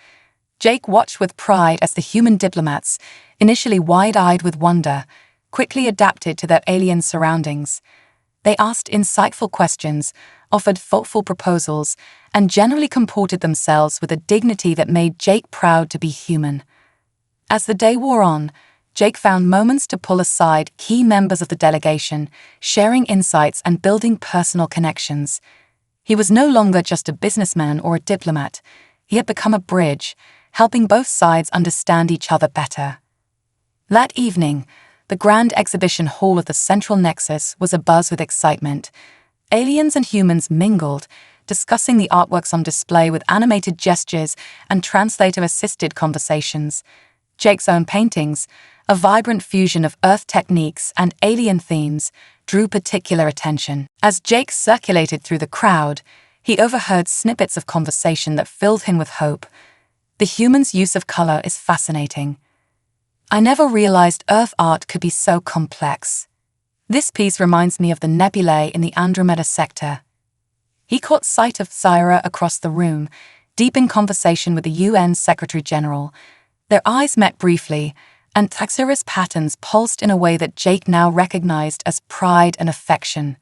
Jake watched with pride as the human diplomats, initially wide-eyed with wonder, quickly adapted to their alien surroundings. They asked insightful questions, offered thoughtful proposals, and generally comported themselves with a dignity that made Jake proud to be human. As the day wore on, Jake found moments to pull aside key members of the delegation, sharing insights and building personal connections. He was no longer just a businessman or a diplomat. He had become a bridge, helping both sides understand each other better. That evening, the grand exhibition hall of the Central Nexus was abuzz with excitement. Aliens and humans mingled, discussing the artworks on display with animated gestures and translator-assisted conversations. Jake's own paintings, a vibrant fusion of Earth techniques and alien themes, drew particular attention. As Jake circulated through the crowd, he overheard snippets of conversation that filled him with hope. "The human's use of color is fascinating. I never realized Earth art could be so complex. This piece reminds me of the nebulae in the Andromeda sector." He caught sight of Syra across the room, deep in conversation with the UN Secretary General. Their eyes met briefly, and Syra's patterns pulsed in a way that Jake now recognized as pride and affection.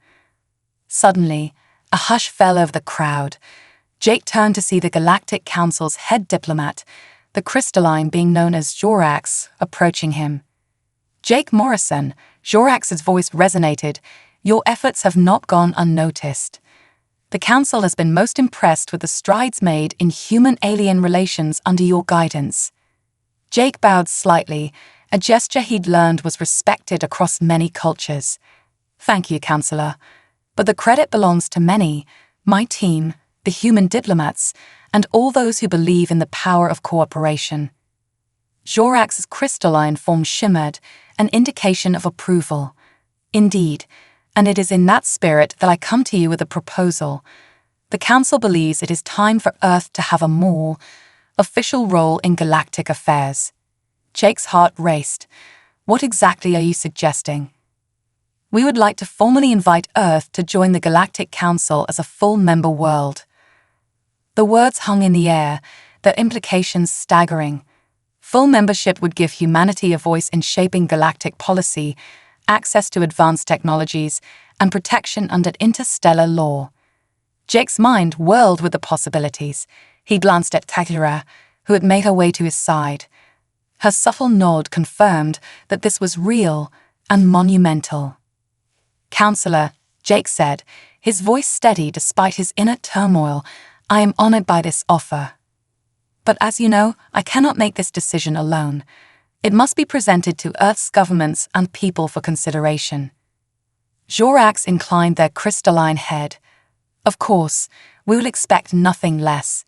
Suddenly, a hush fell over the crowd. Jake turned to see the Galactic Council's head diplomat, the crystalline being known as Jorax, approaching him. "Jake Morrison," Jorax's voice resonated, "your efforts have not gone unnoticed. The Council has been most impressed with the strides made in human-alien relations under your guidance." Jake bowed slightly, a gesture he'd learned was respected across many cultures. "Thank you, Counselor. But the credit belongs to many, my team, the human diplomats, and all those who believe in the power of cooperation." Jorax's crystalline form shimmered, an indication of approval. "Indeed, and it is in that spirit that I come to you with a proposal. The Council believes it is time for Earth to have a more official role in galactic affairs." Jake's heart raced. "What exactly are you suggesting?" "We would like to formally invite Earth to join the Galactic Council as a full member world." The words hung in the air, their implications staggering. Full membership would give humanity a voice in shaping galactic policy, access to advanced technologies, and protection under interstellar law. Jake's mind whirled with the possibilities. He glanced at Tagura, who had made her way to his side. Her subtle nod confirmed that this was real and monumental. "Counselor," Jake said, his voice steady despite his inner turmoil, "I am honored by this offer. But as you know, I cannot make this decision alone. It must be presented to Earth's governments and people for consideration." Jorax inclined their crystalline head. "Of course, we will expect nothing less.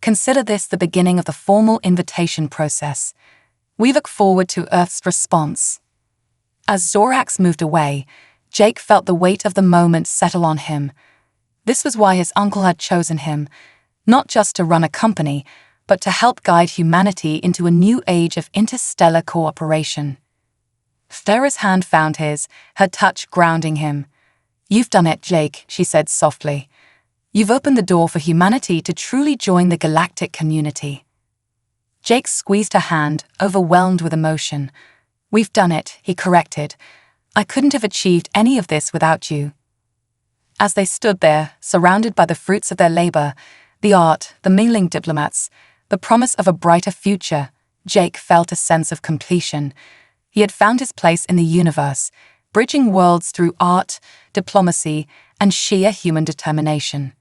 Consider this the beginning of the formal invitation process. We look forward to Earth's response." As Jorax moved away, Jake felt the weight of the moment settle on him. This was why his uncle had chosen him, not just to run a company, but to help guide humanity into a new age of interstellar cooperation. Sarah's hand found his, her touch grounding him. "You've done it, Jake," she said softly. "You've opened the door for humanity to truly join the galactic community." Jake squeezed her hand, overwhelmed with emotion. "We've done it," he corrected. "I couldn't have achieved any of this without you." As they stood there, surrounded by the fruits of their labor, the art, the mingling diplomats, the promise of a brighter future, Jake felt a sense of completion. He had found his place in the universe, bridging worlds through art, diplomacy, and sheer human determination.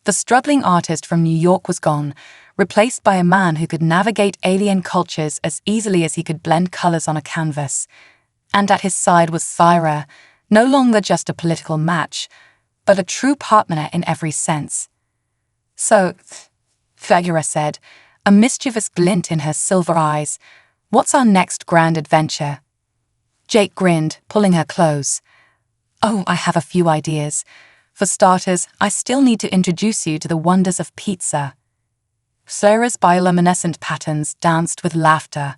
The struggling artist from New York was gone, replaced by a man who could navigate alien cultures as easily as he could blend colors on a canvas. And at his side was Thyra, no longer just a political match, but a true partner in every sense. "So," Thyra said, a mischievous glint in her silver eyes, "what's our next grand adventure?" Jake grinned, pulling her close. "Oh, I have a few ideas. For starters, I still need to introduce you to the wonders of pizza." Sarah's bioluminescent patterns danced with laughter.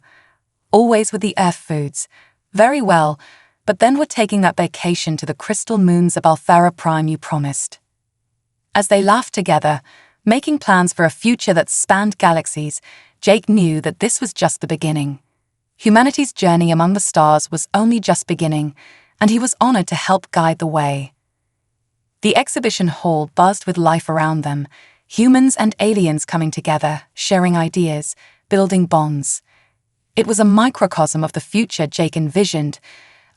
"Always with the Earth foods. Very well, but then we're taking that vacation to the crystal moons of Althara Prime you promised." As they laughed together, making plans for a future that spanned galaxies, Jake knew that this was just the beginning. Humanity's journey among the stars was only just beginning, and he was honored to help guide the way. The exhibition hall buzzed with life around them, humans and aliens coming together, sharing ideas, building bonds. It was a microcosm of the future Jake envisioned,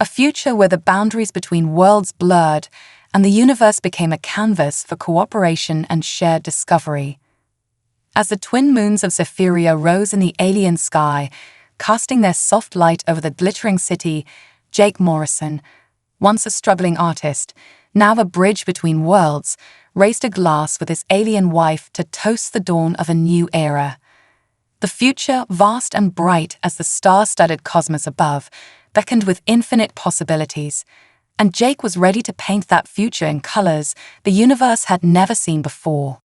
a future where the boundaries between worlds blurred and the universe became a canvas for cooperation and shared discovery. As the twin moons of Zephyria rose in the alien sky, casting their soft light over the glittering city, Jake Morrison, once a struggling artist, now a bridge between worlds, raised a glass with his alien wife to toast the dawn of a new era. The future, vast and bright as the star-studded cosmos above, beckoned with infinite possibilities, and Jake was ready to paint that future in colors the universe had never seen before.